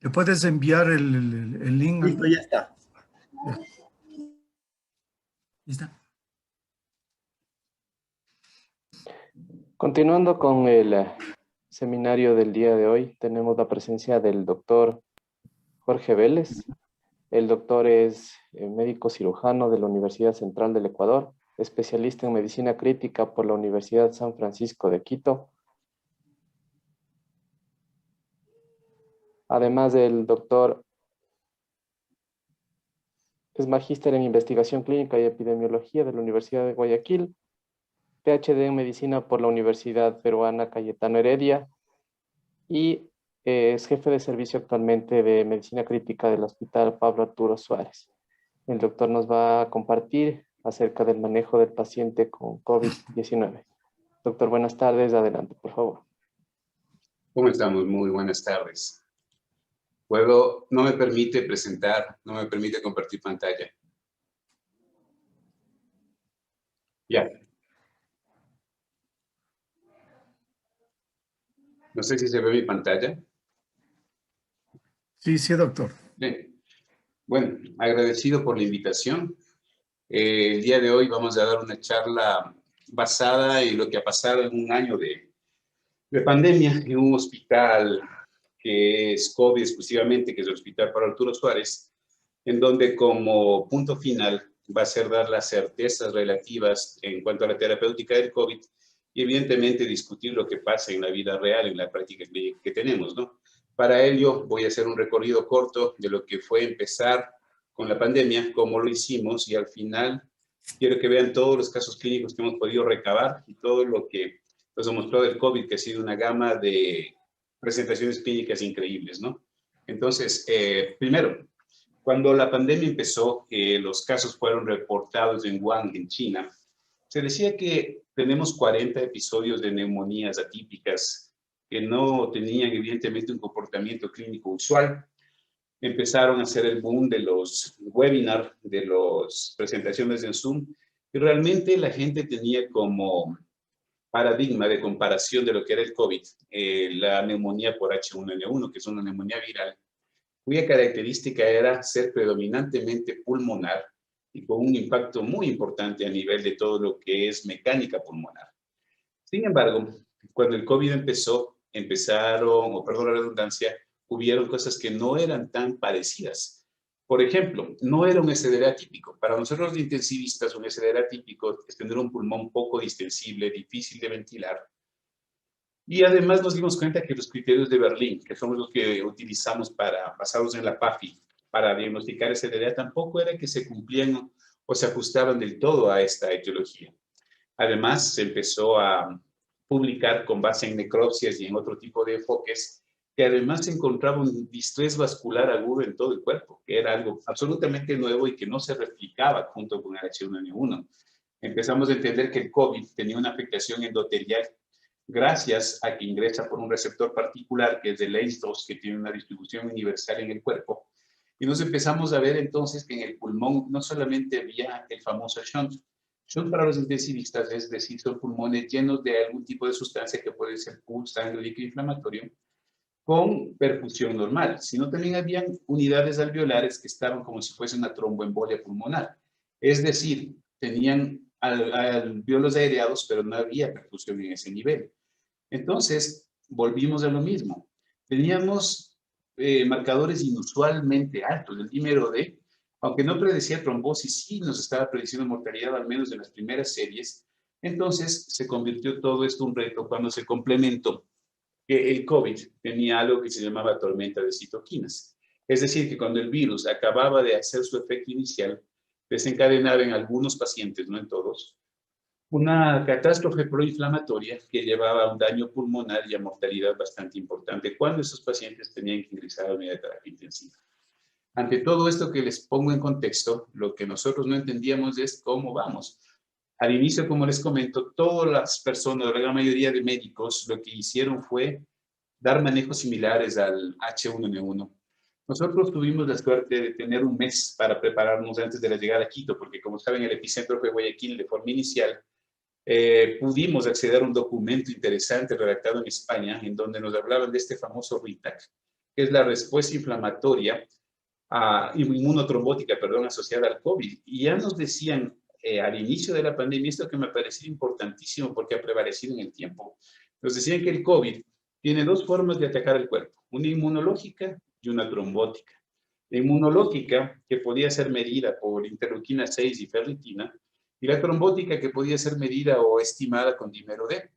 ¿Le puedes enviar el link? Listo, ya está. Ya. ¿Lista? Continuando con el seminario del día de hoy, tenemos la presencia del doctor Jorge Vélez. El doctor es médico cirujano de la Universidad Central del Ecuador, especialista en medicina crítica por la Universidad San Francisco de Quito. Además del doctor, es magíster en investigación clínica y epidemiología de la Universidad de Guayaquil, PhD en medicina por la Universidad Peruana Cayetano Heredia y es jefe de servicio actualmente de medicina crítica del Hospital Pablo Arturo Suárez. El doctor nos va a compartir acerca del manejo del paciente con COVID-19. Doctor, buenas tardes. Adelante, por favor. ¿Cómo estamos? Muy buenas tardes. No me permite presentar, no me permite compartir pantalla. Ya. No sé si se ve mi pantalla. Sí, sí, doctor. Bien. Bueno, agradecido por la invitación. El día de hoy vamos a dar una charla basada en lo que ha pasado en un año de pandemia en un hospital que es COVID exclusivamente, que es el Hospital Pablo Arturo Suárez, en donde como punto final va a ser dar las certezas relativas en cuanto a la terapéutica del COVID y evidentemente discutir lo que pasa en la vida real, en la práctica que tenemos, ¿no? Para ello voy a hacer un recorrido corto de lo que fue empezar con la pandemia, cómo lo hicimos y al final quiero que vean todos los casos clínicos que hemos podido recabar y todo lo que nos ha mostrado el COVID, que ha sido una gama de presentaciones clínicas increíbles, ¿no? Entonces, primero, cuando la pandemia empezó, los casos fueron reportados en Wuhan, en China, se decía que tenemos 40 episodios de neumonías atípicas que no tenían evidentemente un comportamiento clínico usual. Empezaron a hacer el boom de los webinars, de las presentaciones en Zoom, y realmente la gente tenía como paradigma de comparación de lo que era el COVID, la neumonía por H1N1, que es una neumonía viral, cuya característica era ser predominantemente pulmonar y con un impacto muy importante a nivel de todo lo que es mecánica pulmonar. Sin embargo, cuando el COVID empezaron, o perdón la redundancia, hubieron cosas que no eran tan parecidas. Por ejemplo, no era un SDR atípico. Para nosotros los intensivistas, un SDR atípico es tener un pulmón poco distensible, difícil de ventilar. Y además nos dimos cuenta que los criterios de Berlín, que son los que utilizamos basados en la PAFI, para diagnosticar SDR, tampoco era que se cumplían o se ajustaban del todo a esta etiología. Además, se empezó a publicar con base en necropsias y en otro tipo de enfoques, que además se encontraba un distrés vascular agudo en todo el cuerpo, que era algo absolutamente nuevo y que no se replicaba junto con el H1N1. Empezamos a entender que el COVID tenía una afectación endotelial gracias a que ingresa por un receptor particular, que es el ACE2, que tiene una distribución universal en el cuerpo. Y nos empezamos a ver entonces que en el pulmón no solamente había el famoso shunt. Shunt para los intensivistas, es decir, son pulmones llenos de algún tipo de sustancia que puede ser pus, sangre, líquido inflamatorio, con perfusión normal, sino también habían unidades alveolares que estaban como si fuese una tromboembolia pulmonar. Es decir, tenían alveolos aireados, pero no había perfusión en ese nivel. Entonces, volvimos a lo mismo. Teníamos marcadores inusualmente altos. El dímero D, aunque no predecía trombosis, sí nos estaba prediciendo mortalidad, al menos en las primeras series. Entonces, se convirtió todo esto en un reto cuando se complementó que el COVID tenía algo que se llamaba tormenta de citoquinas. Es decir, que cuando el virus acababa de hacer su efecto inicial, desencadenaba en algunos pacientes, no en todos, una catástrofe proinflamatoria que llevaba a un daño pulmonar y a mortalidad bastante importante cuando esos pacientes tenían que ingresar a la unidad de terapia intensiva. Ante todo esto que les pongo en contexto, lo que nosotros no entendíamos es cómo vamos. Al inicio, como les comento, todas las personas, la gran mayoría de médicos, lo que hicieron fue dar manejos similares al H1N1. Nosotros tuvimos la suerte de tener un mes para prepararnos antes de la llegada a Quito, porque como saben, el epicentro fue Guayaquil de forma inicial. Pudimos acceder a un documento interesante redactado en España, en donde nos hablaban de este famoso RITAC, que es la respuesta inflamatoria, inmunotrombótica, perdón, asociada al COVID. Y ya nos decían al inicio de la pandemia, esto que me pareció importantísimo porque ha prevalecido en el tiempo, nos decían que el COVID tiene dos formas de atacar el cuerpo, una inmunológica y una trombótica. La inmunológica, que podía ser medida por interleuquina 6 y ferritina, y la trombótica, que podía ser medida o estimada con dímero D.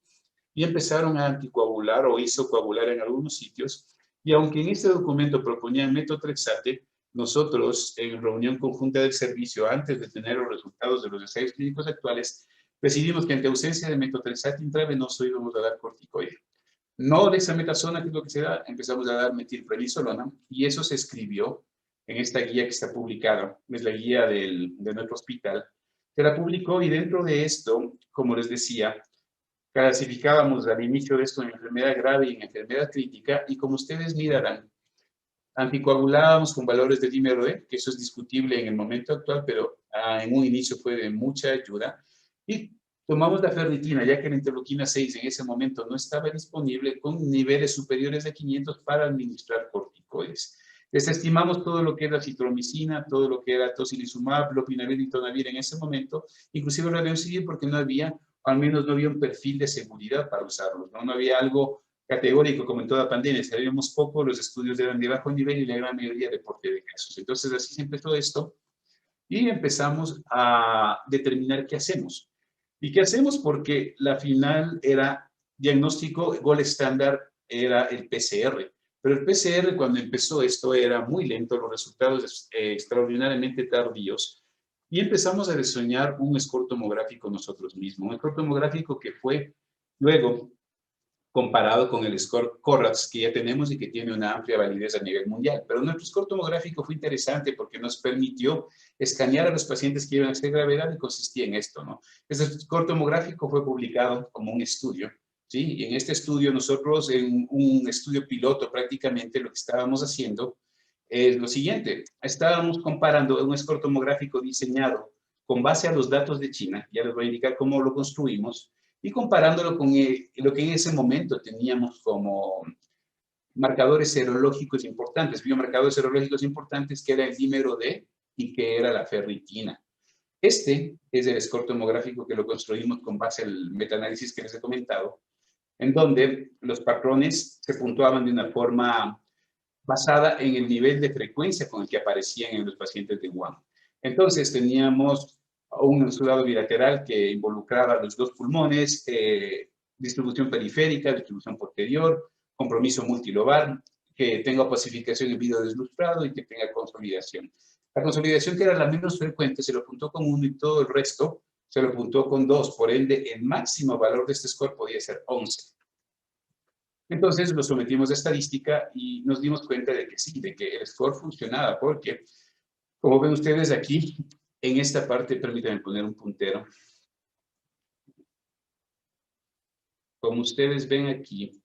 Y empezaron a anticoagular o isocoagular en algunos sitios, y aunque en este documento proponían metotrexate, nosotros, en reunión conjunta del servicio, antes de tener los resultados de los ensayos clínicos actuales, decidimos que ante ausencia de metotrexate intravenoso íbamos a dar corticoide. No dexametasona, que es lo que se da, empezamos a dar metilprednisolona, y eso se escribió en esta guía que está publicada, es la guía de nuestro hospital, se la publicó, y dentro de esto, como les decía, clasificábamos al inicio de esto en enfermedad grave y en enfermedad crítica, y como ustedes mirarán, anticoagulábamos con valores de dímero D, que eso es discutible en el momento actual, pero en un inicio fue de mucha ayuda, y tomamos la ferritina, ya que la interleuquina 6 en ese momento no estaba disponible, con niveles superiores a 500 para administrar corticoides. Desestimamos todo lo que era citromicina, todo lo que era tocilizumab, lopinavir y tonavir en ese momento, inclusive radionuclidir, porque no había, al menos no había un perfil de seguridad para usarlos, ¿no? No había algo categórico como en toda pandemia, sabíamos poco, los estudios eran de bajo nivel y la gran mayoría de porte de casos. Entonces así se empezó esto y empezamos a determinar qué hacemos. ¿Y qué hacemos? Porque la final era diagnóstico, gold estándar era el PCR. Pero el PCR, cuando empezó esto, era muy lento, los resultados extraordinariamente tardíos. Y empezamos a diseñar un score tomográfico nosotros mismos. Un score tomográfico que fue luego comparado con el score CORRATS que ya tenemos y que tiene una amplia validez a nivel mundial. Pero nuestro score tomográfico fue interesante porque nos permitió escanear a los pacientes que iban a hacer gravedad, y consistía en esto, ¿no? Este score tomográfico fue publicado como un estudio, ¿sí? Y en este estudio nosotros, en un estudio piloto prácticamente, lo que estábamos haciendo es lo siguiente. Estábamos comparando un score tomográfico diseñado con base a los datos de China, ya les voy a indicar cómo lo construimos, y comparándolo con lo que en ese momento teníamos como marcadores serológicos importantes, biomarcadores serológicos importantes, que era el dímero D y que era la ferritina. Este es el score tomográfico que lo construimos con base al metaanálisis que les he comentado, en donde los patrones se puntuaban de una forma basada en el nivel de frecuencia con el que aparecían en los pacientes de Wuhan. Entonces teníamos un exudado bilateral que involucraba los dos pulmones, distribución periférica, distribución posterior, compromiso multilobar, que tenga pacificación en vidrio deslustrado y que tenga consolidación. La consolidación, que era la menos frecuente, se lo apuntó con 1 y todo el resto se lo apuntó con 2. Por ende, el máximo valor de este score podía ser 11. Entonces lo sometimos a estadística y nos dimos cuenta de que sí, de que el score funcionaba, porque, como ven ustedes aquí, en esta parte, permítanme poner un puntero. Como ustedes ven aquí,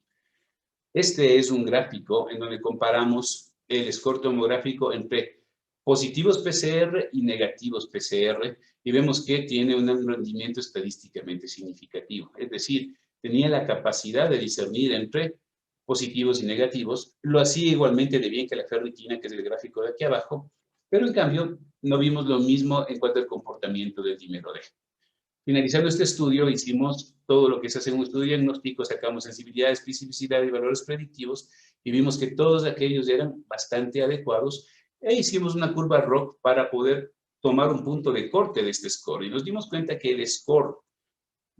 este es un gráfico en donde comparamos el score tomográfico entre positivos PCR y negativos PCR, y vemos que tiene un rendimiento estadísticamente significativo. Es decir, tenía la capacidad de discernir entre positivos y negativos. Lo hacía igualmente de bien que la ferritina, que es el gráfico de aquí abajo, pero en cambio no vimos lo mismo en cuanto al comportamiento del dímero D. Finalizando este estudio, hicimos todo lo que se hace en un estudio diagnóstico, sacamos sensibilidad, especificidad y valores predictivos, y vimos que todos aquellos eran bastante adecuados, e hicimos una curva ROC para poder tomar un punto de corte de este score, y nos dimos cuenta que el score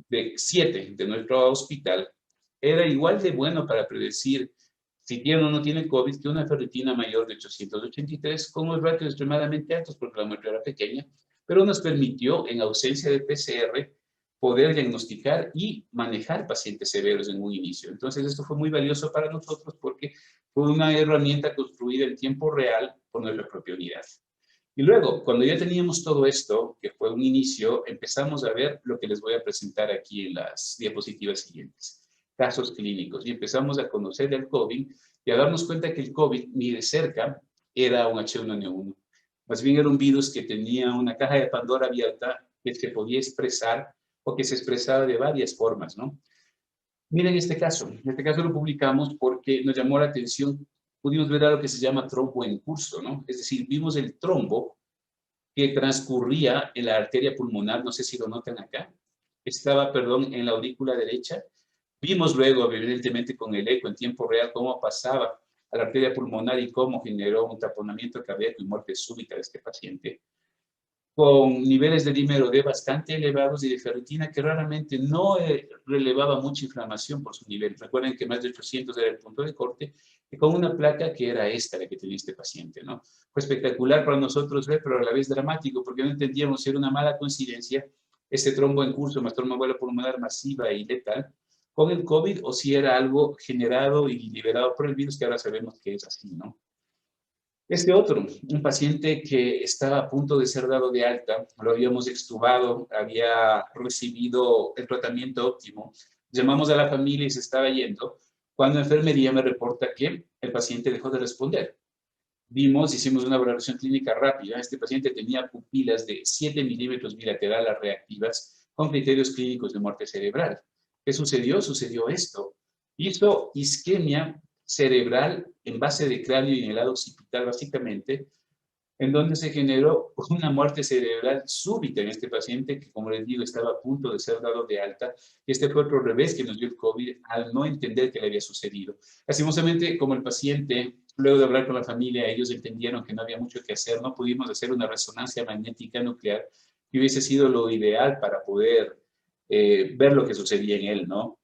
de 7 de nuestro hospital era igual de bueno para predecir si tiene o no tiene COVID que una ferritina mayor de 883, con unos ratios extremadamente altos porque la muestra era pequeña, pero nos permitió, en ausencia de PCR, poder diagnosticar y manejar pacientes severos en un inicio. Entonces, esto fue muy valioso para nosotros porque fue una herramienta construida en tiempo real por nuestra propia unidad. Y luego, cuando ya teníamos todo esto, que fue un inicio, empezamos a ver lo que les voy a presentar aquí en las diapositivas siguientes. Casos clínicos, y empezamos a conocer el COVID y a darnos cuenta que el COVID ni de cerca era un H1N1. Más bien era un virus que tenía una caja de Pandora abierta que se podía expresar o que se expresaba de varias formas, ¿no? Miren este caso lo publicamos porque nos llamó la atención pudimos ver algo que se llama trombo en curso, ¿no? Es decir, vimos el trombo que transcurría en la arteria pulmonar, no sé si lo notan acá, estaba, perdón, en la aurícula derecha. Vimos luego, evidentemente, con el eco en tiempo real, cómo pasaba a la arteria pulmonar y cómo generó un taponamiento cardíaco y muerte súbita de este paciente, con niveles de dímero D bastante elevados y de ferritina que raramente no relevaba mucha inflamación por su nivel. Recuerden que más de 800 era el punto de corte, y con una placa que era esta, la que tenía este paciente, ¿no? Fue espectacular para nosotros ver, pero a la vez dramático, porque no entendíamos si era una mala coincidencia este trombo en curso, más tromboembolia pulmonar masiva y letal, con el COVID, o si era algo generado y liberado por el virus, que ahora sabemos que es así, ¿no? Este otro, un paciente que estaba a punto de ser dado de alta, lo habíamos extubado, había recibido el tratamiento óptimo, llamamos a la familia y se estaba yendo, cuando enfermería me reporta que el paciente dejó de responder. Hicimos una valoración clínica rápida, este paciente tenía pupilas de 7 milímetros bilaterales reactivas con criterios clínicos de muerte cerebral. ¿Qué sucedió? Sucedió esto. Hizo isquemia cerebral en base de cráneo y en el lado occipital, básicamente, en donde se generó una muerte cerebral súbita en este paciente que, como les digo, estaba a punto de ser dado de alta. Y este fue otro revés que nos dio el COVID al no entender qué le había sucedido. Lastimosamente, como el paciente, luego de hablar con la familia, ellos entendieron que no había mucho que hacer, no pudimos hacer una resonancia magnética nuclear que hubiese sido lo ideal para poder ver lo que sucedía en él, ¿no?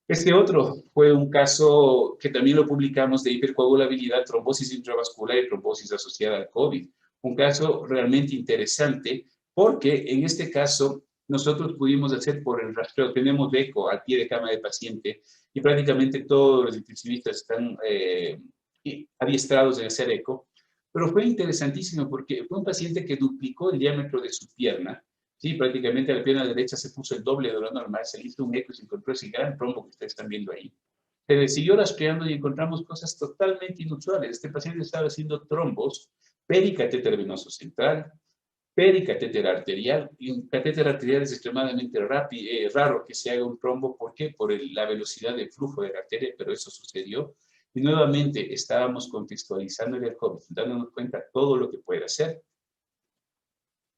Este otro fue un caso que también lo publicamos de hipercoagulabilidad, trombosis intravascular y trombosis asociada al COVID. Un caso realmente interesante porque en este caso nosotros pudimos hacer por el rastreo, tenemos eco al pie de cama del paciente y prácticamente todos los intensivistas están adiestrados en hacer eco, pero fue interesantísimo porque fue un paciente que duplicó el diámetro de su pierna. Sí, prácticamente la pierna derecha se puso el doble de lo normal, se hizo un eco y se encontró ese gran trombo que ustedes están viendo ahí. Se le siguió rastreando y encontramos cosas totalmente inusuales. Este paciente estaba haciendo trombos, pericatéter venoso central, pericatéter arterial, y un catéter arterial es extremadamente raro que se haga un trombo. ¿Por qué? Por la velocidad del flujo de la arteria, pero eso sucedió. Y nuevamente estábamos contextualizando el COVID, dándonos cuenta de todo lo que puede hacer.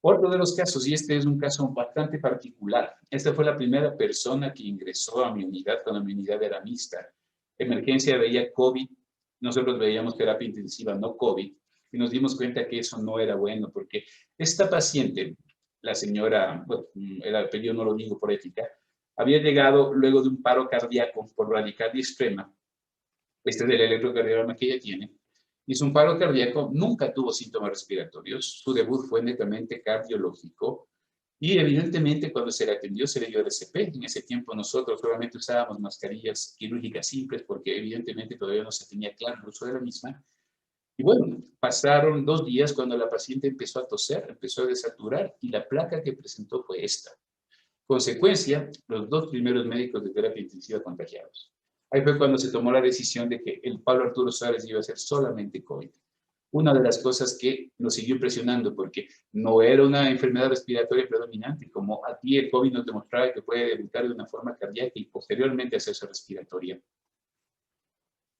Otro de los casos, y este es un caso bastante particular, esta fue la primera persona que ingresó a mi unidad cuando mi unidad era mixta. Emergencia veía COVID, nosotros veíamos terapia intensiva, no COVID, y nos dimos cuenta que eso no era bueno, porque esta paciente, la señora, bueno, el apellido no lo digo por ética, había llegado luego de un paro cardíaco por bradicardia extrema, este es el electrocardiograma que ella tiene, hizo un paro cardíaco, nunca tuvo síntomas respiratorios, su debut fue netamente cardiológico y evidentemente cuando se le atendió se le dio RCP. En ese tiempo nosotros solamente usábamos mascarillas quirúrgicas simples porque evidentemente todavía no se tenía claro el uso de la misma. Y bueno, pasaron 2 días cuando la paciente empezó a toser, empezó a desaturar y la placa que presentó fue esta. Consecuencia, los 2 primeros médicos de terapia intensiva contagiados. Ahí fue cuando se tomó la decisión de que el Pablo Arturo Suárez iba a ser solamente COVID. Una de las cosas que nos siguió impresionando, porque no era una enfermedad respiratoria predominante, como aquí el COVID nos demostraba que puede debutar de una forma cardíaca y posteriormente hacerse respiratoria.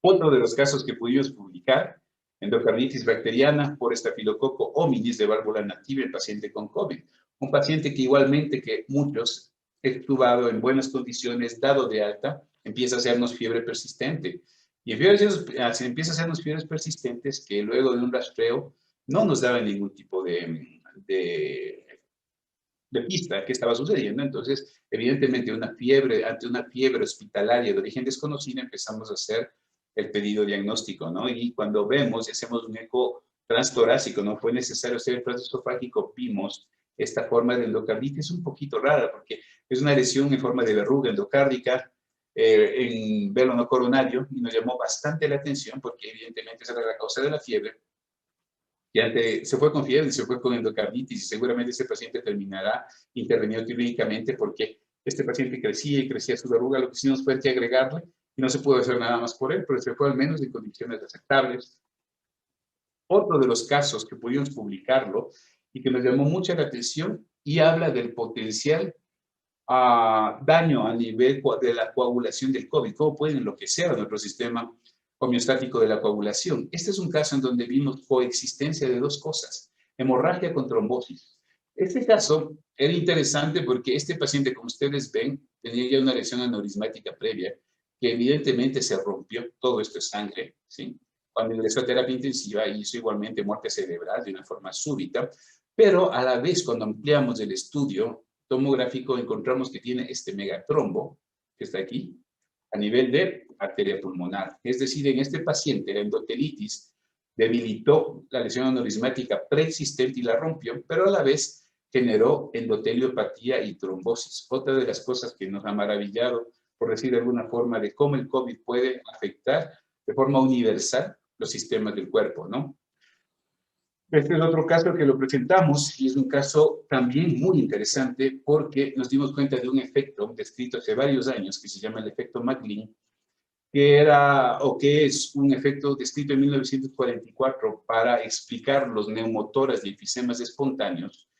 Otro de los casos que pudimos publicar, endocarditis bacteriana por estafilococo hominis de válvula nativa en paciente con COVID. Un paciente que igualmente que muchos, extubado en buenas condiciones, dado de alta, empieza a hacernos fiebre persistente. Y se empieza a hacernos fiebres persistentes que luego de un rastreo no nos daban ningún tipo de pista qué estaba sucediendo. Entonces, evidentemente, ante una fiebre hospitalaria de origen desconocido, empezamos a hacer el pedido diagnóstico, ¿no? Y cuando vemos y hacemos un eco transtorácico, no fue necesario hacer el proceso esofágico, vimos esta forma de endocarditis un poquito rara, porque es una lesión en forma de verruga endocárdica en velo no coronario, y nos llamó bastante la atención porque evidentemente esa era la causa de la fiebre. Y se fue con fiebre, se fue con endocarditis y seguramente ese paciente terminará intervenido quirúrgicamente porque este paciente crecía y crecía su verruga, lo que sí nos fue que agregarle y no se pudo hacer nada más por él, pero se fue al menos en condiciones aceptables. Otro de los casos que pudimos publicarlo y que nos llamó mucha la atención y habla del potencial daño a nivel de la coagulación del COVID, cómo puede enloquecer a nuestro sistema homeostático de la coagulación. Este es un caso en donde vimos coexistencia de dos cosas, hemorragia con trombosis. Este caso era interesante porque este paciente, como ustedes ven, tenía ya una lesión aneurismática previa, que evidentemente se rompió, todo esto es sangre, ¿sí? Cuando ingresó a terapia intensiva hizo igualmente muerte cerebral de una forma súbita, pero a la vez cuando ampliamos el estudio tomográfico encontramos que tiene este megatrombo, que está aquí, a nivel de arteria pulmonar. Es decir, en este paciente la endotelitis debilitó la lesión aneurismática preexistente y la rompió, pero a la vez generó endoteliopatía y trombosis. Otra de las cosas que nos ha maravillado, por decir de alguna forma, de cómo el COVID puede afectar de forma universal los sistemas del cuerpo, ¿no? Este es otro caso que lo presentamos y es un caso también muy interesante porque nos dimos cuenta de un efecto descrito hace varios años que se llama el efecto McLean, que era o que es un efecto descrito en 1944 para explicar los neumotoras y enfisemas espontáneos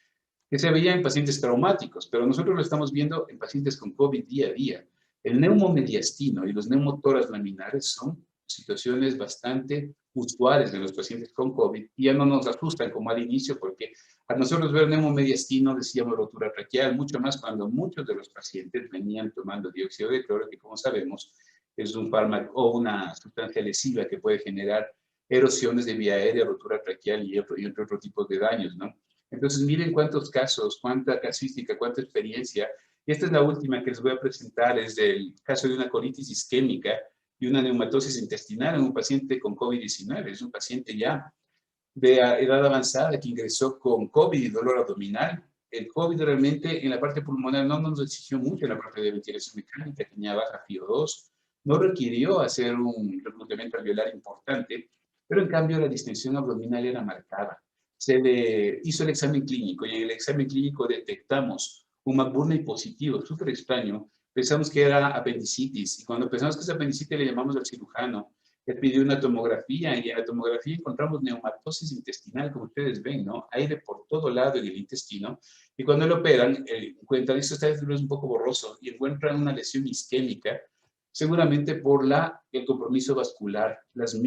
que se veía en pacientes traumáticos, pero nosotros lo estamos viendo en pacientes con COVID día a día. El neumomediastino y los neumotoras laminares son situaciones bastante usuales de los pacientes con COVID y ya no nos asustan como al inicio porque a nosotros ver neumomediastino decíamos rotura traqueal, mucho más cuando muchos de los pacientes venían tomando dióxido de cloro, que como sabemos es un fármaco o una sustancia lesiva que puede generar erosiones de vía aérea, rotura traqueal y otro tipo de daños, ¿no? Entonces, miren cuántos casos, cuánta casística, cuánta experiencia. Y esta es la última que les voy a presentar, es del caso de una colitis isquémica y una neumatosis intestinal en un paciente con COVID-19. Es un paciente ya de edad avanzada que ingresó con COVID y dolor abdominal. El COVID realmente en la parte pulmonar no nos exigió mucho en la parte de ventilación mecánica, tenía baja FiO2, no requirió hacer un reclutamiento alveolar importante, pero en cambio la distensión abdominal era marcada. Se le hizo el examen clínico y en el examen clínico detectamos un McBurney positivo, súper extraño. Pensamos que era apendicitis y cuando pensamos que es apendicitis le llamamos al cirujano. Le pidió una tomografía y en la tomografía encontramos neumatosis intestinal, como ustedes ven, ¿no? Aire por todo lado en el intestino. Y cuando lo operan, encuentran, esto está un poco borroso, y encuentran una lesión isquémica, seguramente por el compromiso vascular, las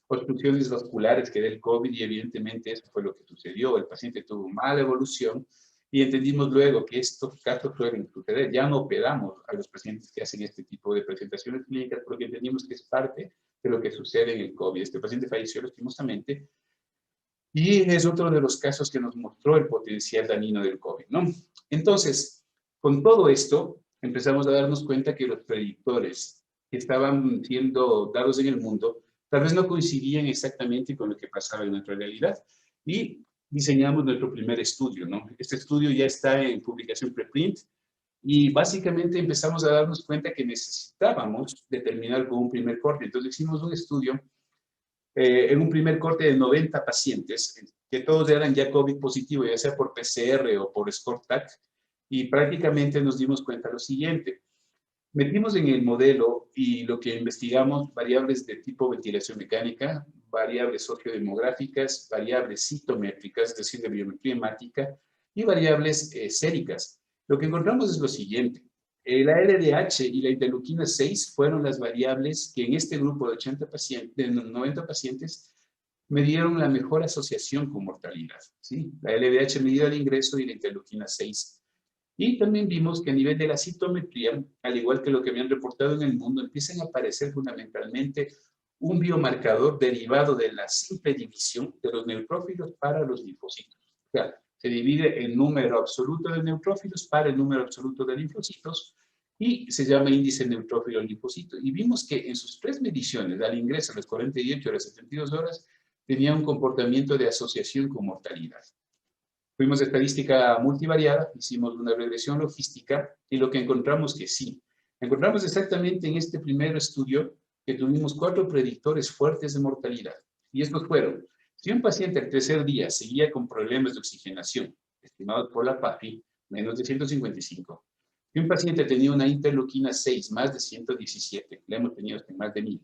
obstrucciones vasculares que da el COVID y evidentemente eso fue lo que sucedió. El paciente tuvo mala evolución y entendimos luego que estos casos suelen suceder. Ya no operamos a los pacientes que hacen este tipo de presentaciones clínicas porque entendimos que es parte de lo que sucede en el COVID. Este paciente falleció lastimosamente y es otro de los casos que nos mostró el potencial dañino del COVID, ¿no? Entonces, con todo esto, empezamos a darnos cuenta que los predictores que estaban siendo dados en el mundo tal vez no coincidían exactamente con lo que pasaba en nuestra realidad. Y diseñamos nuestro primer estudio, ¿no? Este estudio ya está en publicación preprint y básicamente empezamos a darnos cuenta que necesitábamos determinar con un primer corte. Entonces hicimos un estudio en un primer corte de 90 pacientes, que todos eran ya COVID positivo, ya sea por PCR o por SCORE-TAC, y prácticamente nos dimos cuenta de lo siguiente. Metimos en el modelo y lo que investigamos variables de tipo ventilación mecánica, variables sociodemográficas, variables citométricas, es decir, de biometría hemática, y variables séricas. Lo que encontramos es lo siguiente. La LDH y la interleuquina 6 fueron las variables que en este grupo de 90 pacientes medieron la mejor asociación con mortalidad, ¿sí? La LDH medida de ingreso y la interleuquina 6. Y también vimos que a nivel de la citometría, al igual que lo que habían reportado en el mundo, empiezan a aparecer fundamentalmente un biomarcador derivado de la simple división de los neutrófilos para los linfocitos. O sea, se divide el número absoluto de neutrófilos para el número absoluto de linfocitos y se llama índice neutrófilo-linfocito. Y vimos que en sus 3 mediciones, al ingreso a las 48 horas, 72 horas, tenía un comportamiento de asociación con mortalidad. Fuimos de estadística multivariada, hicimos una regresión logística y lo que encontramos que sí. Encontramos exactamente en este primer estudio que tuvimos 4 predictores fuertes de mortalidad. Y estos fueron, si un paciente al tercer día seguía con problemas de oxigenación, estimados por la PAFI, menos de 155. Si un paciente tenía una interleuquina 6, más de 117, la hemos tenido hasta más de 1000.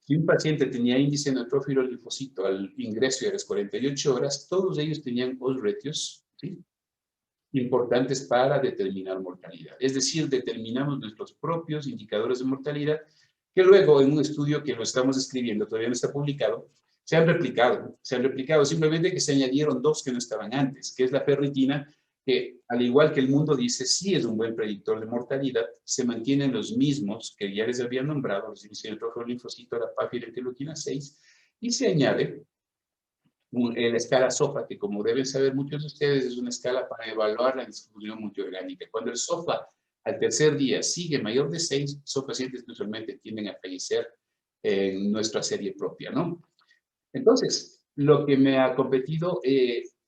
Si un paciente tenía índice neutrófilo linfocito al ingreso y a las 48 horas, todos ellos tenían odds ratios, ¿sí?, importantes para determinar mortalidad. Es decir, determinamos nuestros propios indicadores de mortalidad que luego en un estudio que lo estamos escribiendo, todavía no está publicado, se han replicado, simplemente que se añadieron 2 que no estaban antes, que es la ferritina, que al igual que el mundo dice, sí es un buen predictor de mortalidad, se mantienen los mismos que ya les había nombrado, los encefalógrafos linfocito, la PAF y la interleuquina 6, y se añade la escala SOFA, que como deben saber muchos de ustedes, es una escala para evaluar la distribución multiorgánica. Cuando el SOFA al tercer día sigue mayor de 6, son pacientes que usualmente tienden a fallecer en nuestra serie propia, ¿no? Entonces, lo que me ha competido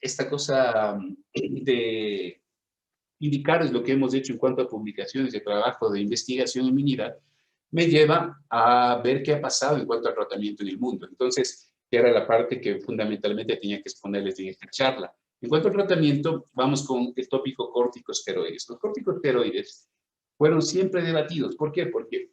esta cosa de indicar es lo que hemos hecho en cuanto a publicaciones de trabajo de investigación en inmunidad, me lleva a ver qué ha pasado en cuanto al tratamiento en el mundo. Entonces, que era la parte que fundamentalmente tenía que exponerles en esta charla. En cuanto al tratamiento, vamos con el tópico corticosteroides. Los corticosteroides fueron siempre debatidos. ¿Por qué? Porque,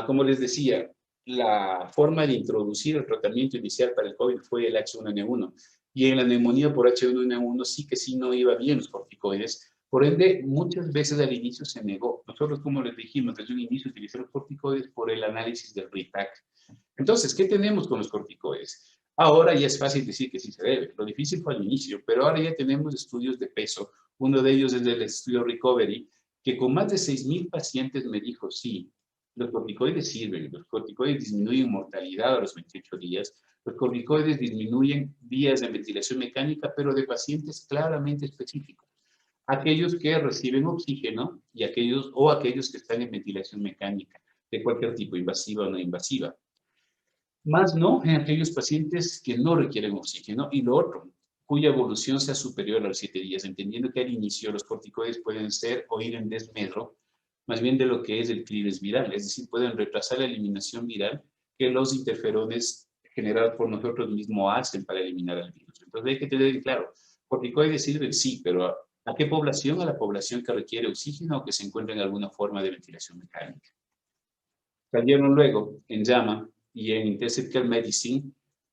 como les decía, la forma de introducir el tratamiento inicial para el COVID fue el H1N1. Y en la neumonía por H1N1 sí que sí no iba bien los corticoides. Por ende, muchas veces al inicio se negó. Nosotros, como les dijimos, desde un inicio utilizamos los corticoides por el análisis del RITAC. Entonces, ¿qué tenemos con los corticoides? Ahora ya es fácil decir que sí se debe. Lo difícil fue al inicio, pero ahora ya tenemos estudios de peso. Uno de ellos es el estudio Recovery, que con más de 6,000 pacientes me dijo, sí, los corticoides sirven, los corticoides disminuyen mortalidad a los 28 días, los corticoides disminuyen días de ventilación mecánica, pero de pacientes claramente específicos. Aquellos que reciben oxígeno y aquellos que están en ventilación mecánica, de cualquier tipo, invasiva o no invasiva. Más no en aquellos pacientes que no requieren oxígeno. Y lo otro, cuya evolución sea superior a los 7 días, entendiendo que al inicio los corticoides pueden ser o ir en desmedro, más bien de lo que es el clearance viral, es decir, pueden retrasar la eliminación viral que los interferones generados por nosotros mismos hacen para eliminar el virus. Entonces hay que tener claro, corticoides sirven, sí, pero ¿a qué población? A la población que requiere oxígeno o que se encuentra en alguna forma de ventilación mecánica. Salieron luego en JAMA y en Intensive Care Medicine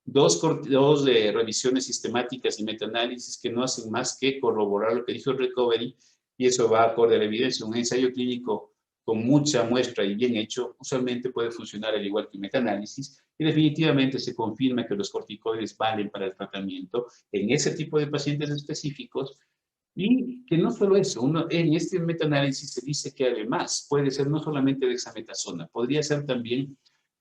dos revisiones sistemáticas y metaanálisis que no hacen más que corroborar lo que dijo el Recovery, y eso va acorde a la evidencia. Un ensayo clínico con mucha muestra y bien hecho usualmente puede funcionar al igual que un metaanálisis, y definitivamente se confirma que los corticoides valen para el tratamiento en ese tipo de pacientes específicos. Y que no solo eso, en este metaanálisis se dice que además puede ser no solamente dexametasona, podría ser también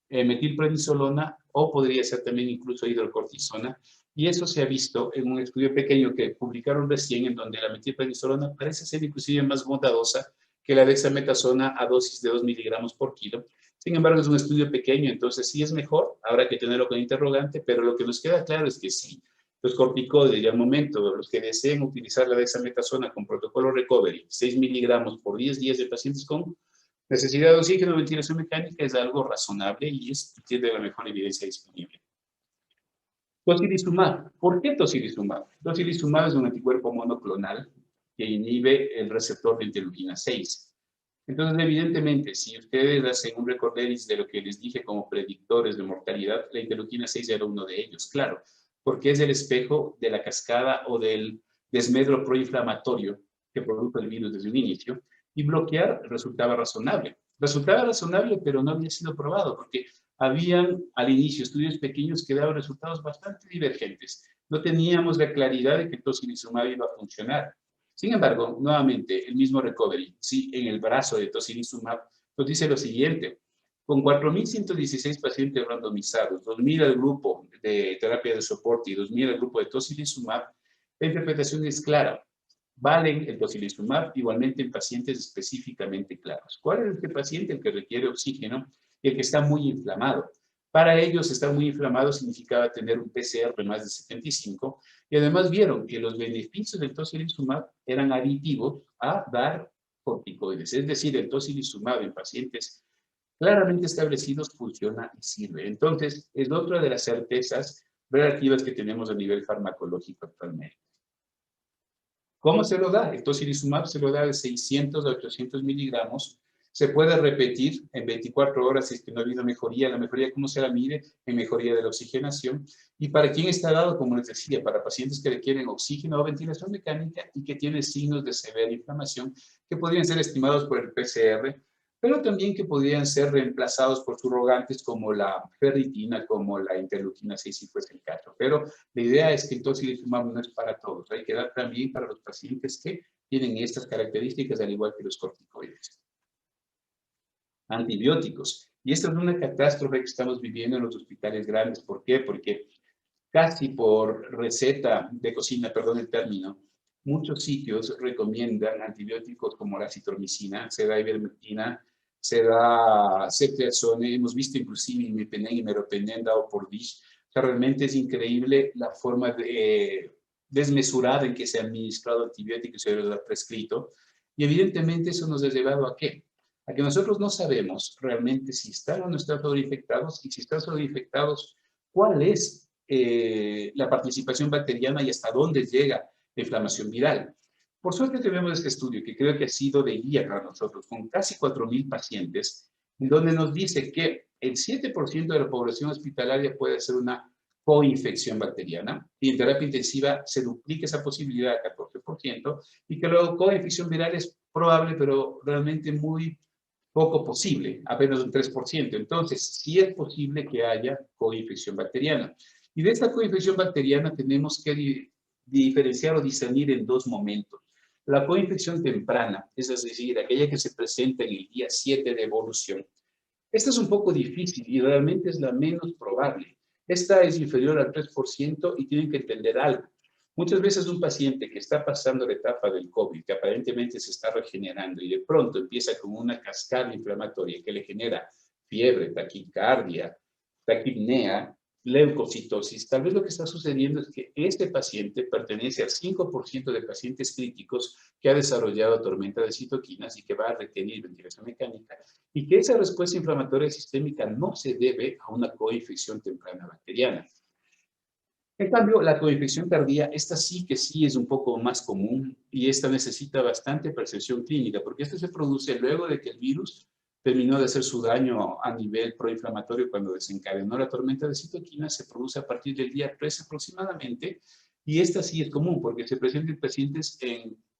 metilprednisolona o podría ser también incluso hidrocortisona. Y eso se ha visto en un estudio pequeño que publicaron recién, en donde la metilprednisolona parece ser inclusive más bondadosa que la dexametasona a dosis de 2 miligramos por kilo. Sin embargo, es un estudio pequeño, entonces sí es mejor, habrá que tenerlo con interrogante, pero lo que nos queda claro es que sí. Los corticoides, y al momento, los que deseen utilizar la dexametasona con protocolo Recovery, 6 miligramos por 10 días de pacientes con necesidad de oxígeno o ventilación mecánica, es algo razonable y tiene la mejor evidencia disponible. Tocilizumab. ¿Por qué tocilizumab? Tocilizumab es un anticuerpo monoclonal que inhibe el receptor de interleuquina 6. Entonces, evidentemente, si ustedes hacen un recorderis de lo que les dije como predictores de mortalidad, la interleuquina 6 era uno de ellos, claro, porque es el espejo de la cascada o del desmedro proinflamatorio que produjo el virus desde un inicio, y bloquear resultaba razonable. Resultaba razonable, pero no había sido probado, porque habían al inicio estudios pequeños que daban resultados bastante divergentes. No teníamos la claridad de que el tocilizumab iba a funcionar. Sin embargo, nuevamente, el mismo Recovery, sí, en el brazo de tocilizumab, nos dice lo siguiente: con 4.116 pacientes randomizados, 2.000 al grupo de terapia de soporte y 2.000 al grupo de tocilizumab, la interpretación es clara. Valen el tocilizumab igualmente en pacientes específicamente claros. ¿Cuál es este paciente? El que requiere oxígeno y el que está muy inflamado. Para ellos, estar muy inflamado significaba tener un PCR más de 75, y además vieron que los beneficios del tocilizumab eran aditivos a dar corticoides. Es decir, el tocilizumab en pacientes claramente establecidos funciona y sirve. Entonces, es otra de las certezas relativas que tenemos a nivel farmacológico actualmente. ¿Cómo se lo da? El tocilizumab se lo da de 600 a 800 miligramos. Se puede repetir en 24 horas si es que no ha habido mejoría. La mejoría, ¿cómo se la mide? En mejoría de la oxigenación. ¿Y para quién está dado? Como les decía, para pacientes que requieren oxígeno o ventilación mecánica y que tienen signos de severa inflamación que podrían ser estimados por el PCR pero también que podrían ser reemplazados por surrogantes como la ferritina, como la interleuquina 6, si fuese el caso. Pero la idea es que el tocilizumab no es para todos, hay que dar también para los pacientes que tienen estas características, al igual que los corticoides. Antibióticos. Y esta es una catástrofe que estamos viviendo en los hospitales grandes. ¿Por qué? Porque casi por receta de cocina, perdón el término, muchos sitios recomiendan antibióticos como la citromicina, se da ivermectina, se da ceftriaxone, hemos visto inclusive imipenem y meropenem dado por DISH. O sea, realmente es increíble la forma desmesurada en que se ha administrado antibióticos y se los ha prescrito. Y evidentemente eso nos ha llevado ¿a qué? A que nosotros no sabemos realmente si están o no están sobreinfectados, y si están sobreinfectados, cuál es la participación bacteriana y hasta dónde llega la inflamación viral. Por suerte tenemos este estudio que creo que ha sido de guía para nosotros, con casi 4.000 pacientes, en donde nos dice que el 7% de la población hospitalaria puede ser una coinfección bacteriana, y en terapia intensiva se duplica esa posibilidad a 14%, y que luego coinfección viral es probable, pero realmente muy poco posible, apenas un 3%. Entonces, sí es posible que haya coinfección bacteriana. Y de esta coinfección bacteriana tenemos que diferenciar o discernir en dos momentos. La coinfección temprana, es decir, aquella que se presenta en el día 7 de evolución. Esta es un poco difícil y realmente es la menos probable. Esta es inferior al 3% y tienen que entender algo. Muchas veces un paciente que está pasando la etapa del COVID, que aparentemente se está regenerando y de pronto empieza con una cascada inflamatoria que le genera fiebre, taquicardia, taquipnea, leucocitosis, tal vez lo que está sucediendo es que este paciente pertenece al 5% de pacientes críticos que ha desarrollado tormenta de citoquinas y que va a requerir ventilación mecánica, y que esa respuesta inflamatoria sistémica no se debe a una coinfección temprana bacteriana. En cambio, la coinfección tardía, esta sí que sí es un poco más común y esta necesita bastante percepción clínica, porque esto se produce luego de que el virus terminó de hacer su daño a nivel proinflamatorio cuando desencadenó la tormenta de citoquinas. Se produce a partir del día 3 aproximadamente, y esta sí es común porque se presenta en pacientes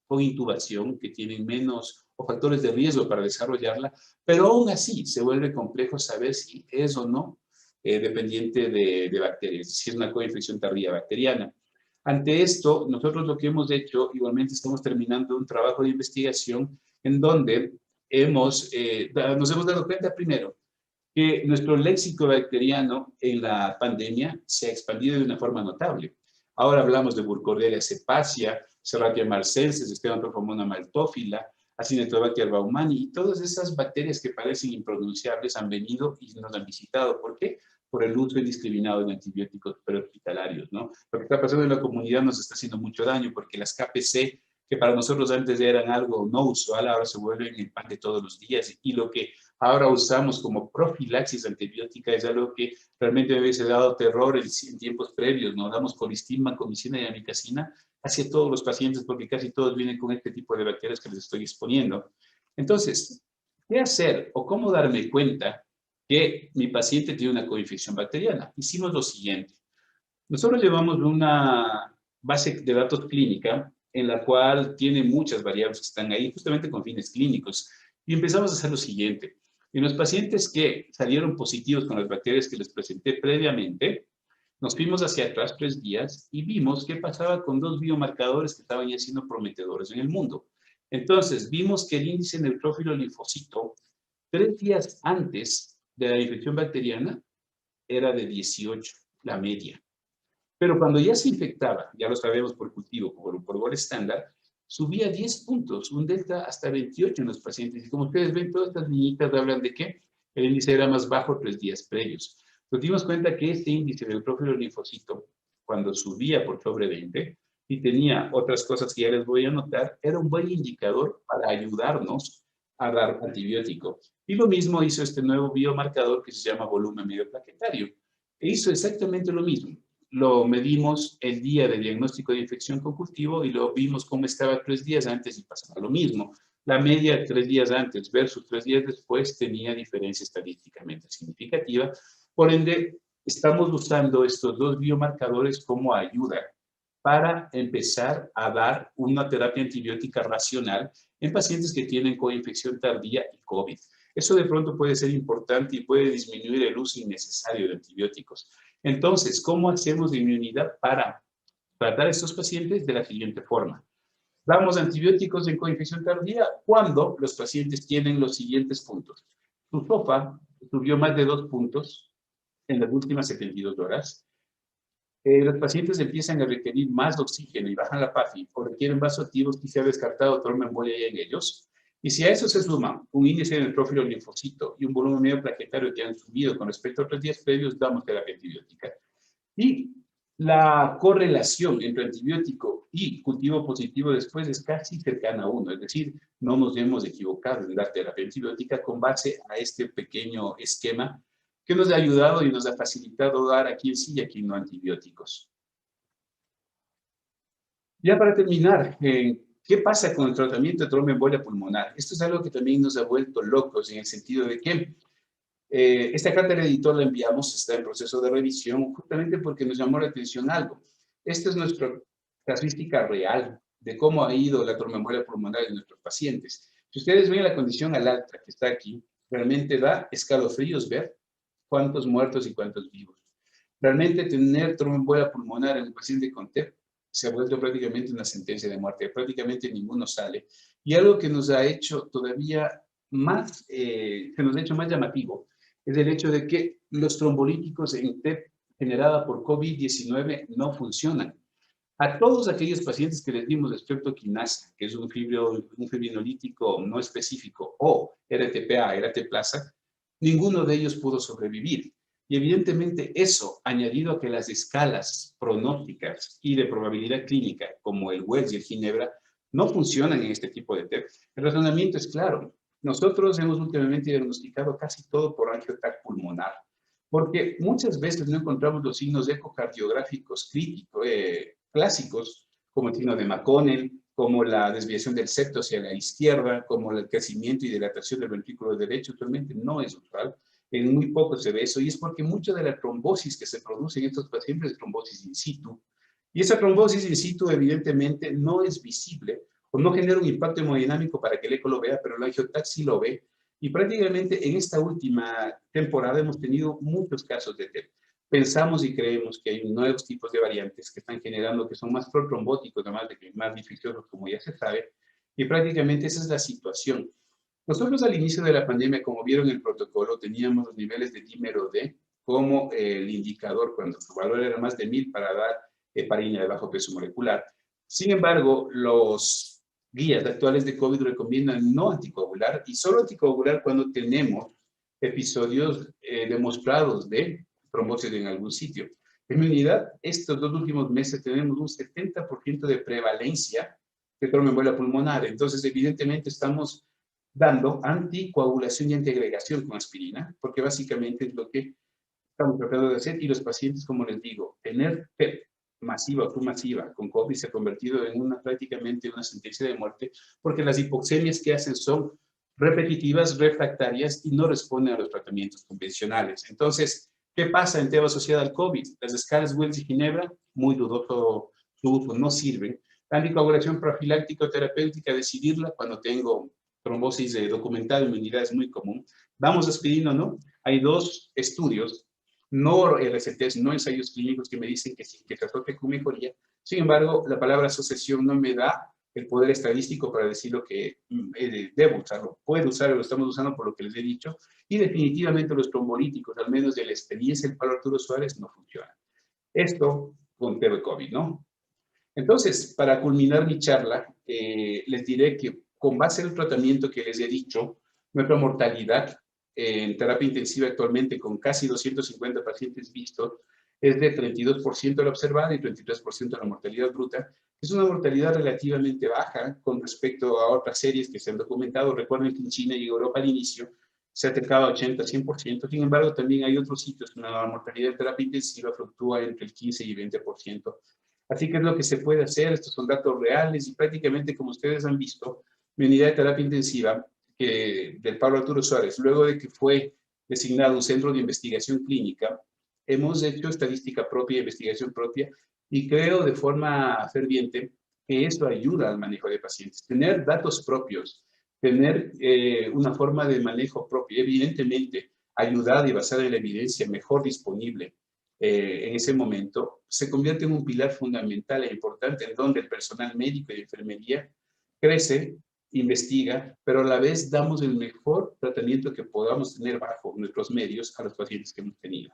con intubación que tienen menos o factores de riesgo para desarrollarla, pero aún así se vuelve complejo saber si es o no dependiente de bacterias, si es una coinfección tardía bacteriana. Ante esto, nosotros lo que hemos hecho, igualmente estamos terminando un trabajo de investigación en donde nos hemos dado cuenta primero que nuestro léxico bacteriano en la pandemia se ha expandido de una forma notable. Ahora hablamos de Burkholderia cepacia, Serratia marcensis, Stenotrophomona maltófila, Acinetobacter baumani, y todas esas bacterias que parecen impronunciables han venido y nos han visitado. ¿Por qué? Por el uso indiscriminado de antibióticos prehospitalarios, ¿no? Lo que está pasando en la comunidad nos está haciendo mucho daño porque las KPC, que para nosotros antes eran algo no usual, ahora se vuelven el pan de todos los días, y lo que ahora usamos como profilaxis antibiótica es algo que realmente me hubiese dado terror en tiempos previos, ¿no? Damos colistin, vancomicina y amikacina hacia todos los pacientes porque casi todos vienen con este tipo de bacterias que les estoy exponiendo. Entonces, ¿qué hacer o cómo darme cuenta que mi paciente tiene una coinfección bacteriana? Hicimos lo siguiente. Nosotros llevamos una base de datos clínica en la cual tiene muchas variables que están ahí justamente con fines clínicos, y empezamos a hacer lo siguiente. En los pacientes que salieron positivos con las bacterias que les presenté previamente, nos fuimos hacia atrás 3 días y vimos qué pasaba con 2 biomarcadores que estaban ya siendo prometedores en el mundo. Entonces, vimos que el índice neutrófilo linfocito, 3 días antes de la infección bacteriana, era de 18, la media. Pero cuando ya se infectaba, ya lo sabemos por cultivo, por gol estándar, subía 10 puntos, un delta hasta 28 en los pacientes. Y como ustedes ven, todas estas niñitas hablan de que el índice era más bajo 3 días previos. Nos dimos cuenta que este índice del neutrófilo linfocito, cuando subía por sobre 20 y tenía otras cosas que ya les voy a anotar, era un buen indicador para ayudarnos a dar antibiótico. Y lo mismo hizo este nuevo biomarcador que se llama volumen medio plaquetario. E hizo exactamente lo mismo. Lo medimos el día de diagnóstico de infección con cultivo y lo vimos cómo estaba 3 días antes y pasaba lo mismo. La media 3 días antes versus 3 días después tenía diferencia estadísticamente significativa. Por ende, estamos usando estos 2 biomarcadores como ayuda para empezar a dar una terapia antibiótica racional en pacientes que tienen coinfección tardía y COVID. Eso de pronto puede ser importante y puede disminuir el uso innecesario de antibióticos. Entonces, ¿cómo hacemos inmunidad para tratar a estos pacientes? De la siguiente forma. Damos antibióticos en coinfección tardía cuando los pacientes tienen los siguientes puntos. Su SOFA subió más de 2 puntos en las últimas 72 horas. Los pacientes empiezan a requerir más oxígeno y bajan la PAFI o requieren vasoactivos que se ha descartado tromboembolia en ellos. Y si a eso se suma un índice de neutrófilo linfocito y un volumen medio plaquetario que han subido con respecto a otros días previos, damos terapia antibiótica. Y la correlación entre antibiótico y cultivo positivo después es casi cercana a 1, es decir, no nos hemos equivocado en dar terapia antibiótica con base a este pequeño esquema que nos ha ayudado y nos ha facilitado dar a quien sí y a quien no antibióticos. Ya para terminar, ¿qué pasa con el tratamiento de tromboembolia pulmonar? Esto es algo que también nos ha vuelto locos en el sentido de que esta carta del editor la enviamos, está en proceso de revisión, justamente porque nos llamó la atención algo. Esta es nuestra casuística real de cómo ha ido la tromboembolia pulmonar en nuestros pacientes. Si ustedes ven la condición al alta que está aquí, realmente da escalofríos ver cuántos muertos y cuántos vivos. Realmente tener tromboembolia pulmonar en un paciente con TEP se ha vuelto prácticamente una sentencia de muerte. Prácticamente ninguno sale. Y algo que nos ha hecho todavía más, se nos ha hecho más llamativo, es el hecho de que los trombolíticos en TEP generada por COVID-19 no funcionan. A todos aquellos pacientes que les dimos streptokinasa, que es un fibrinolítico no específico, o RTPA, RT-plasa, ninguno de ellos pudo sobrevivir. Y evidentemente eso, añadido a que las escalas pronósticas y de probabilidad clínica, como el Wells y el Ginebra, no funcionan en este tipo de TEP. El razonamiento es claro. Nosotros hemos últimamente diagnosticado casi todo por angioTAC pulmonar, porque muchas veces no encontramos los signos ecocardiográficos clásicos, como el signo de McConnell, como la desviación del septo hacia la izquierda, como el crecimiento y dilatación del ventrículo derecho. Actualmente no es usual. En muy poco se ve eso, y es porque mucha de la trombosis que se produce en estos pacientes es trombosis in situ. Y esa trombosis in situ evidentemente no es visible o no genera un impacto hemodinámico para que el eco lo vea, pero el angioTAC sí lo ve. Y prácticamente en esta última temporada hemos tenido muchos casos de TEP. Pensamos y creemos que hay nuevos tipos de variantes que están generando, que son más protrombóticos, además de que más infecciosos, como ya se sabe, y prácticamente esa es la situación. Nosotros al inicio de la pandemia, como vieron en el protocolo, teníamos los niveles de dímero D como el indicador cuando su valor era más de 1000 para dar heparina de bajo peso molecular. Sin embargo, los guías actuales de COVID recomiendan no anticoagular y solo anticoagular cuando tenemos episodios demostrados de trombosis en algún sitio. En mi unidad, estos 2 últimos meses tenemos un 70% de prevalencia de tromboembolia pulmonar. Entonces, evidentemente, estamos dando anticoagulación y antiagregación con aspirina, porque básicamente es lo que estamos tratando de hacer. Y los pacientes, como les digo, tener PEP masiva o submasiva con COVID se ha convertido en prácticamente una sentencia de muerte, porque las hipoxemias que hacen son repetitivas, refractarias y no responden a los tratamientos convencionales. Entonces, ¿qué pasa en tema asociada al COVID? Las escalas Wells y Ginebra, muy dudoso su uso, no sirven. La anticoagulación profiláctica o terapéutica, decidirla cuando tengo trombosis documentada en mi unidad es muy común. ¿Damos aspirina o no? Hay 2 estudios, no RCTs, no ensayos clínicos, que me dicen que sí, que se asocia con mejoría. Sin embargo, la palabra asociación no me da el poder estadístico para decir lo que debo usarlo. Puedo usarlo, lo estamos usando por lo que les he dicho. Y definitivamente los trombolíticos, al menos de la experiencia del Pablo Arturo Suárez, no funcionan. Esto con tema COVID, ¿no? Entonces, para culminar mi charla, les diré que con base en el tratamiento que les he dicho, nuestra mortalidad en terapia intensiva actualmente, con casi 250 pacientes vistos, es de 32% la observada y 33% la mortalidad bruta. Es una mortalidad relativamente baja con respecto a otras series que se han documentado. Recuerden que en China y Europa al inicio se acercaba a 80-100%. Sin embargo, también hay otros sitios donde la mortalidad en terapia intensiva fluctúa entre el 15 y 20%. Así que es lo que se puede hacer. Estos son datos reales y prácticamente, como ustedes han visto, mi unidad de terapia intensiva del Pablo Arturo Suárez, luego de que fue designado un centro de investigación clínica, hemos hecho estadística propia, investigación propia, y creo de forma ferviente que esto ayuda al manejo de pacientes. Tener datos propios tener una forma de manejo propio, evidentemente ayudada y basada en la evidencia mejor disponible en ese momento, se convierte en un pilar fundamental e importante en donde el personal médico y de enfermería crece, investiga, pero a la vez damos el mejor tratamiento que podamos tener bajo nuestros medios a los pacientes que hemos tenido.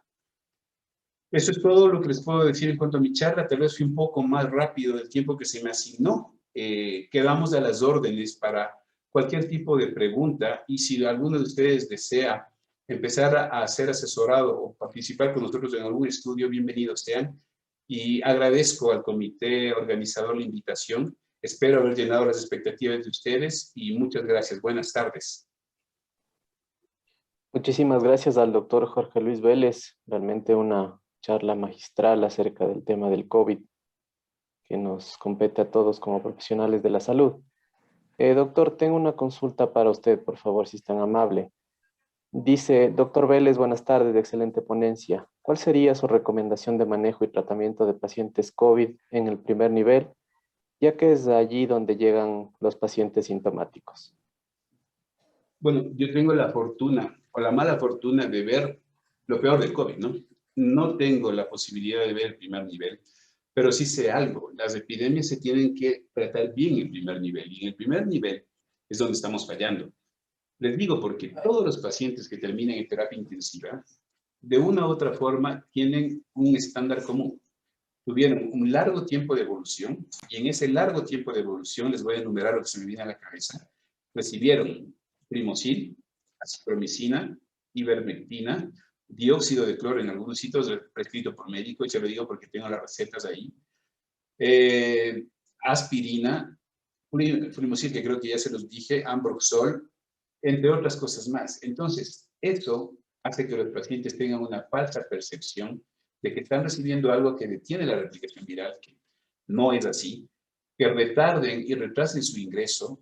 Eso es todo lo que les puedo decir en cuanto a mi charla. Tal vez fui un poco más rápido del tiempo que se me asignó. Quedamos a las órdenes para cualquier tipo de pregunta y si alguno de ustedes desea empezar a ser asesorado o participar con nosotros en algún estudio, bienvenidos sean. Y agradezco al comité organizador la invitación. Espero haber llenado las expectativas de ustedes y muchas gracias. Buenas tardes. Muchísimas gracias al doctor Jorge Luis Vélez. Realmente una charla magistral acerca del tema del COVID que nos compete a todos como profesionales de la salud. Doctor, tengo una consulta para usted, por favor, si es tan amable. Dice, doctor Vélez, buenas tardes, de excelente ponencia. ¿Cuál sería su recomendación de manejo y tratamiento de pacientes COVID en el primer nivel, ya que es allí donde llegan los pacientes sintomáticos? Bueno, yo tengo la fortuna o la mala fortuna de ver lo peor del COVID, ¿no? No tengo la posibilidad de ver el primer nivel, pero sí sé algo. Las epidemias se tienen que tratar bien en el primer nivel y en el primer nivel es donde estamos fallando. Les digo porque todos los pacientes que terminan en terapia intensiva, de una u otra forma, tienen un estándar común. Tuvieron un largo tiempo de evolución y en ese largo tiempo de evolución, les voy a enumerar lo que se me viene a la cabeza, recibieron primosil, acitromicina, ivermectina, dióxido de cloro en algunos sitios prescrito por médico, y se lo digo porque tengo las recetas ahí, aspirina, primosil, que creo que ya se los dije, ambroxol, entre otras cosas más. Entonces, eso hace que los pacientes tengan una falsa percepción de que están recibiendo algo que detiene la replicación viral, que no es así, que retarden y retrasen su ingreso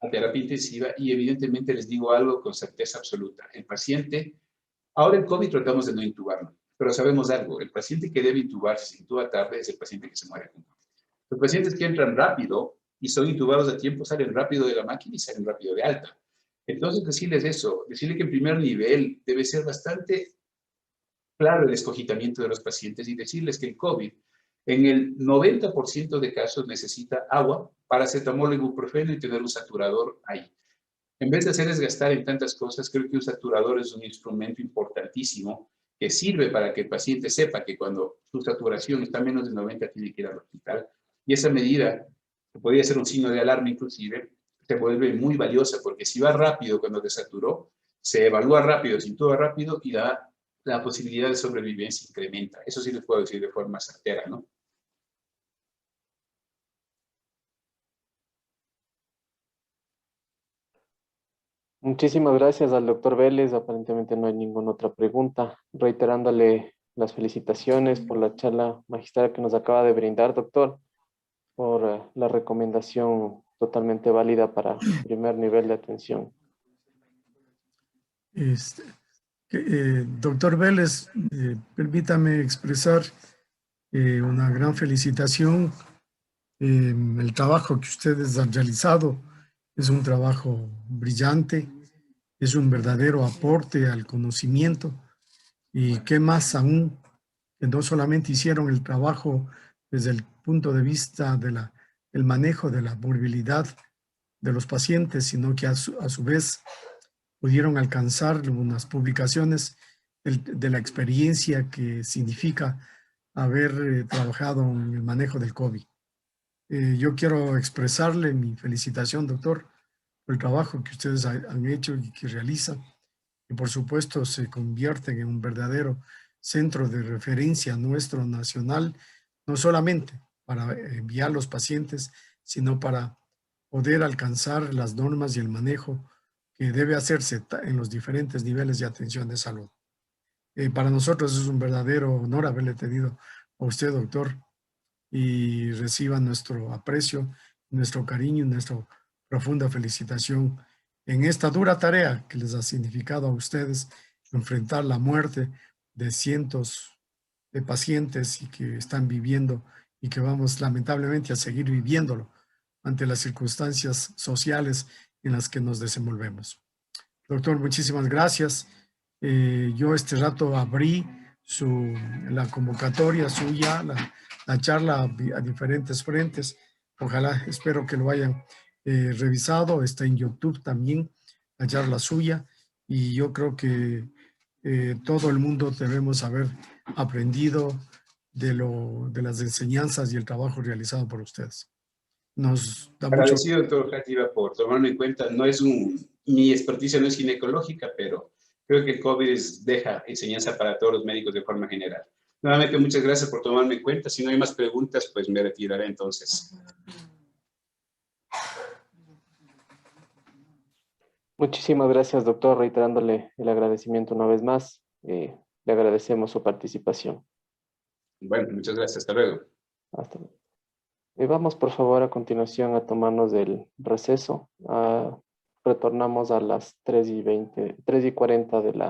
a terapia intensiva y evidentemente les digo algo con certeza absoluta. El paciente, ahora el COVID tratamos de no intubarlo, pero sabemos algo, el paciente que debe intubarse, si intuba tarde, es el paciente que se muere con COVID. Los pacientes que entran rápido y son intubados a tiempo salen rápido de la máquina y salen rápido de alta. Entonces, decirles eso, decirle que en primer nivel debe ser bastante claro el escogitamiento de los pacientes y decirles que el COVID, en el 90% de casos, necesita agua, paracetamol, ibuprofeno y tener un saturador ahí. En vez de hacerles gastar en tantas cosas, creo que un saturador es un instrumento importantísimo que sirve para que el paciente sepa que cuando su saturación está menos de 90 tiene que ir al hospital. Y esa medida, que podría ser un signo de alarma inclusive, se vuelve muy valiosa porque si va rápido cuando desaturó, se evalúa rápido, se intúa rápido y la posibilidad de sobrevivencia incrementa. Eso sí les puedo decir de forma certera, ¿no? Muchísimas gracias al doctor Vélez. Aparentemente no hay ninguna otra pregunta. Reiterándole las felicitaciones por la charla magistral que nos acaba de brindar, doctor, por la recomendación totalmente válida para primer nivel de atención. Doctor Vélez, permítame expresar una gran felicitación. El trabajo que ustedes han realizado es un trabajo brillante, es un verdadero aporte al conocimiento y qué más aún que no solamente hicieron el trabajo desde el punto de vista del manejo de la morbilidad de los pacientes, sino que a su vez pudieron alcanzar unas publicaciones de la experiencia que significa haber trabajado en el manejo del COVID. Yo quiero expresarle mi felicitación, doctor, por el trabajo que ustedes han hecho y que realizan. Y por supuesto se convierten en un verdadero centro de referencia nuestro nacional, no solamente para enviar los pacientes, sino para poder alcanzar las normas y el manejo que debe hacerse en los diferentes niveles de atención de salud. Para nosotros es un verdadero honor haberle tenido a usted, doctor, y reciba nuestro aprecio, nuestro cariño y nuestra profunda felicitación en esta dura tarea que les ha significado a ustedes enfrentar la muerte de cientos de pacientes y que están viviendo y que vamos lamentablemente a seguir viviéndolo ante las circunstancias sociales en las que nos desenvolvemos. Doctor, muchísimas gracias. Yo este rato abrí la convocatoria suya, la charla a diferentes frentes. Ojalá, espero que lo hayan revisado. Está en YouTube también, la charla suya. Y yo creo que todo el mundo debemos haber aprendido de las enseñanzas y el trabajo realizado por ustedes. Nos da mucho... Agradecido, doctor Játiva, por tomarlo en cuenta. No es mi experticia no es ginecológica, pero creo que el COVID deja enseñanza para todos los médicos de forma general. Nuevamente, muchas gracias por tomarme en cuenta. Si no hay más preguntas, pues me retiraré entonces. Muchísimas gracias, doctor, reiterándole el agradecimiento una vez más. Le agradecemos su participación. Bueno, muchas gracias. Hasta luego. Hasta luego. Vamos, por favor, a continuación a tomarnos del receso. Retornamos a las 3:40 de la